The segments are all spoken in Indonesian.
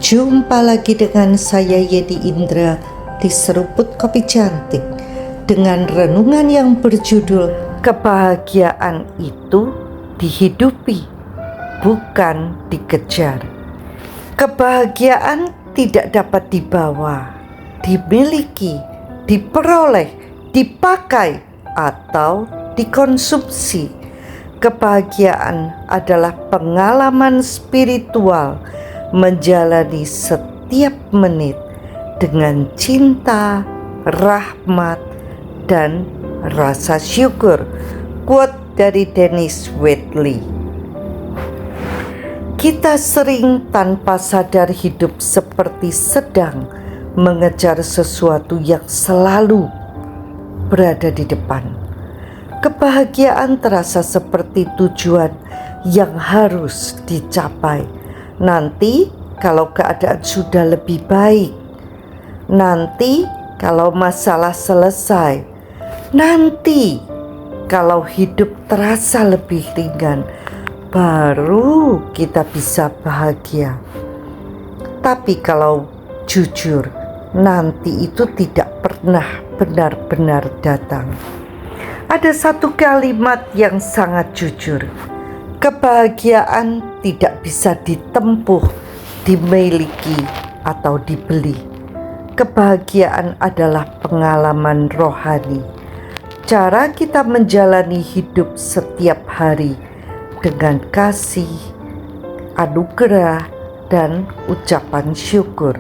Jumpa lagi dengan saya Yedi Indra di Seruput Kopi Cantik dengan renungan yang berjudul Kebahagiaan itu dihidupi, bukan dikejar. Kebahagiaan tidak dapat dibawa, dimiliki, diperoleh, dipakai, atau dikonsumsi. Kebahagiaan adalah pengalaman spiritual menjalani setiap menit dengan cinta, rahmat, dan rasa syukur. Quote dari Dennis Waitley. Kita sering tanpa sadar hidup seperti sedang mengejar sesuatu yang selalu berada di depan. Kebahagiaan terasa seperti tujuan yang harus dicapai. Nanti kalau keadaan sudah lebih baik, nanti kalau masalah selesai, nanti kalau hidup terasa lebih ringan, baru kita bisa bahagia. Tapi kalau jujur, nanti itu tidak pernah benar-benar datang. Ada satu kalimat yang sangat jujur. Kebahagiaan tidak bisa ditempuh, dimiliki, atau dibeli. Kebahagiaan adalah pengalaman rohani. Cara kita menjalani hidup setiap hari dengan kasih, anugerah, dan ucapan syukur.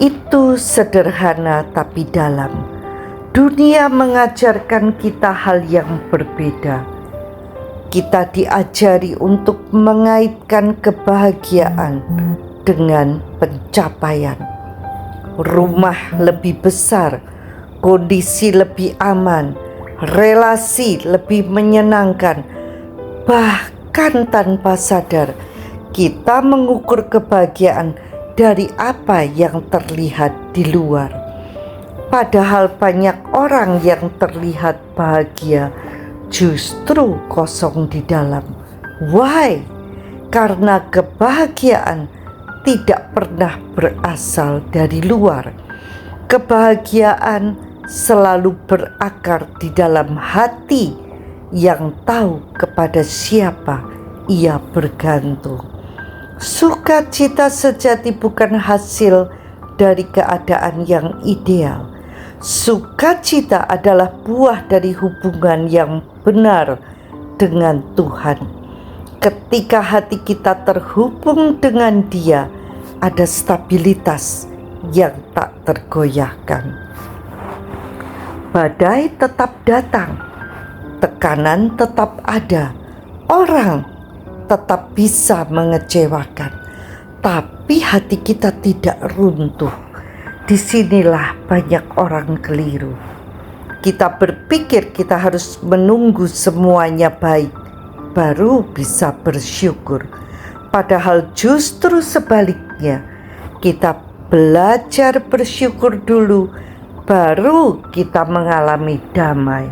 Itu sederhana tapi dalam. Dunia mengajarkan kita hal yang berbeda. Kita diajari untuk mengaitkan kebahagiaan dengan pencapaian. Rumah lebih besar, kondisi lebih aman, relasi lebih menyenangkan. Bahkan tanpa sadar, kita mengukur kebahagiaan dari apa yang terlihat di luar. Padahal banyak orang yang terlihat bahagia justru kosong di dalam. Why? Karena kebahagiaan tidak pernah berasal dari luar. Kebahagiaan selalu berakar di dalam hati yang tahu kepada siapa ia bergantung. Sukacita sejati bukan hasil dari keadaan yang ideal. Sukacita adalah buah dari hubungan yang benar dengan Tuhan. Ketika hati kita terhubung dengan Dia, ada stabilitas yang tak tergoyahkan. Badai tetap datang, tekanan tetap ada, orang tetap bisa mengecewakan, tapi hati kita tidak runtuh. Disinilah banyak orang keliru. Kita berpikir kita harus menunggu semuanya baik, baru bisa bersyukur. Padahal justru sebaliknya, kita belajar bersyukur dulu, baru kita mengalami damai.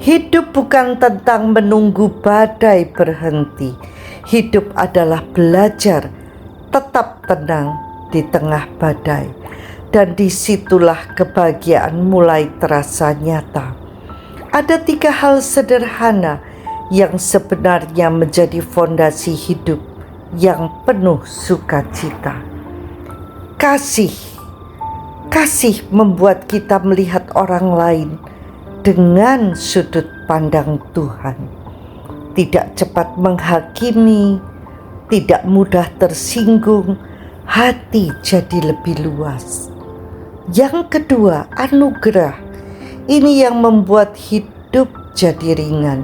Hidup bukan tentang menunggu badai berhenti. Hidup adalah belajar tetap tenang di tengah badai. Dan disitulah kebahagiaan mulai terasa nyata. Ada 3 hal sederhana yang sebenarnya menjadi fondasi hidup yang penuh sukacita. Kasih. Kasih membuat kita melihat orang lain dengan sudut pandang Tuhan. Tidak cepat menghakimi, tidak mudah tersinggung, hati jadi lebih luas. Yang kedua, anugerah. Ini yang membuat hidup jadi ringan.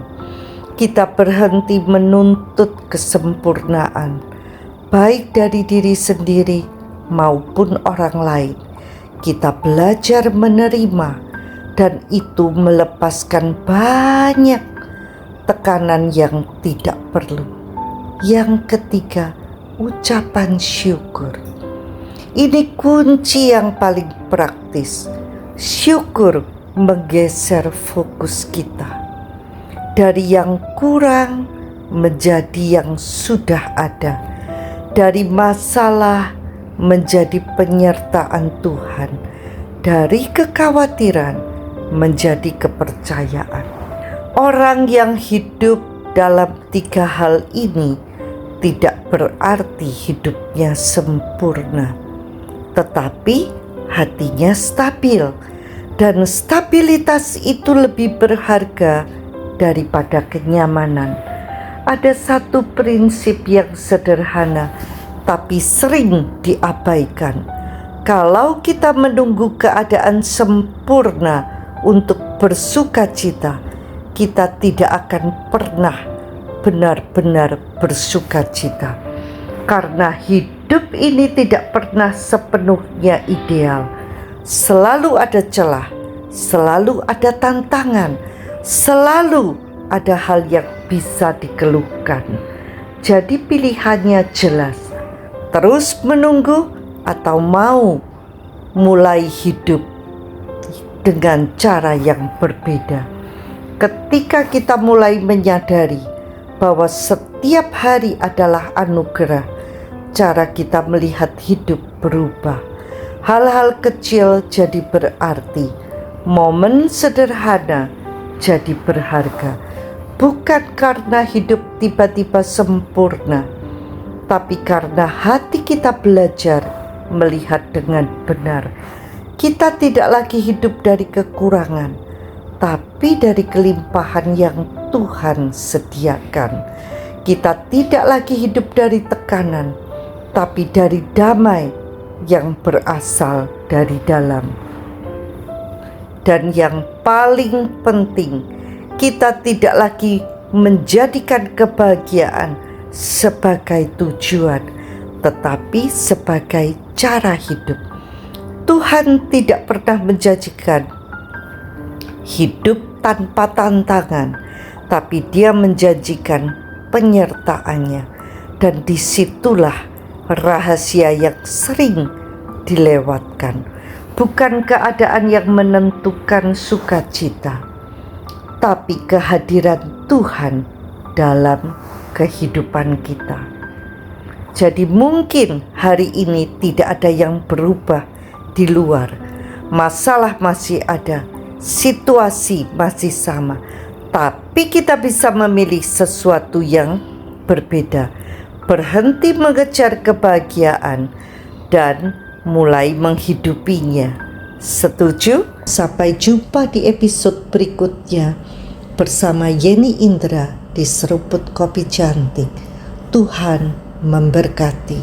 Kita berhenti menuntut kesempurnaan, baik dari diri sendiri maupun orang lain. Kita belajar menerima, dan itu melepaskan banyak tekanan yang tidak perlu. Yang ketiga, ucapan syukur. Ini kunci yang paling praktis. Syukur menggeser fokus kita dari yang kurang menjadi yang sudah ada, dari masalah menjadi penyertaan Tuhan, dari kekhawatiran menjadi kepercayaan. Orang yang hidup dalam 3 hal ini tidak berarti hidupnya sempurna, tetapi hatinya stabil, dan stabilitas itu lebih berharga daripada kenyamanan. Ada satu prinsip yang sederhana tapi sering diabaikan. Kalau kita menunggu keadaan sempurna untuk bersukacita, kita tidak akan pernah benar-benar bersukacita. Karena hidup ini tidak pernah sepenuhnya ideal. Selalu ada celah, selalu ada tantangan, selalu ada hal yang bisa dikeluhkan. Jadi pilihannya jelas, terus menunggu atau mau mulai hidup dengan cara yang berbeda. Ketika kita mulai menyadari bahwa setiap hari adalah anugerah, cara kita melihat hidup berubah. Hal-hal kecil jadi berarti, momen sederhana jadi berharga. Bukan karena hidup tiba-tiba sempurna, tapi karena hati kita belajar melihat dengan benar. Kita tidak lagi hidup dari kekurangan, tapi dari kelimpahan yang Tuhan sediakan. Kita tidak lagi hidup dari tekanan, tapi dari damai yang berasal dari dalam. Dan yang paling penting, kita tidak lagi menjadikan kebahagiaan sebagai tujuan, tetapi sebagai cara hidup. Tuhan tidak pernah menjanjikan hidup tanpa tantangan, tapi Dia menjanjikan penyertaannya. Dan disitulah rahasia yang sering dilewatkan. Bukan keadaan yang menentukan sukacita, tapi kehadiran Tuhan dalam kehidupan kita. Jadi mungkin hari ini tidak ada yang berubah di luar. Masalah masih ada, situasi masih sama, tapi kita bisa memilih sesuatu yang berbeda. Berhenti mengejar kebahagiaan dan mulai menghidupinya. Setuju? Sampai jumpa di episode berikutnya bersama Yeni Indra di Seruput Kopi Cantik. Tuhan memberkati.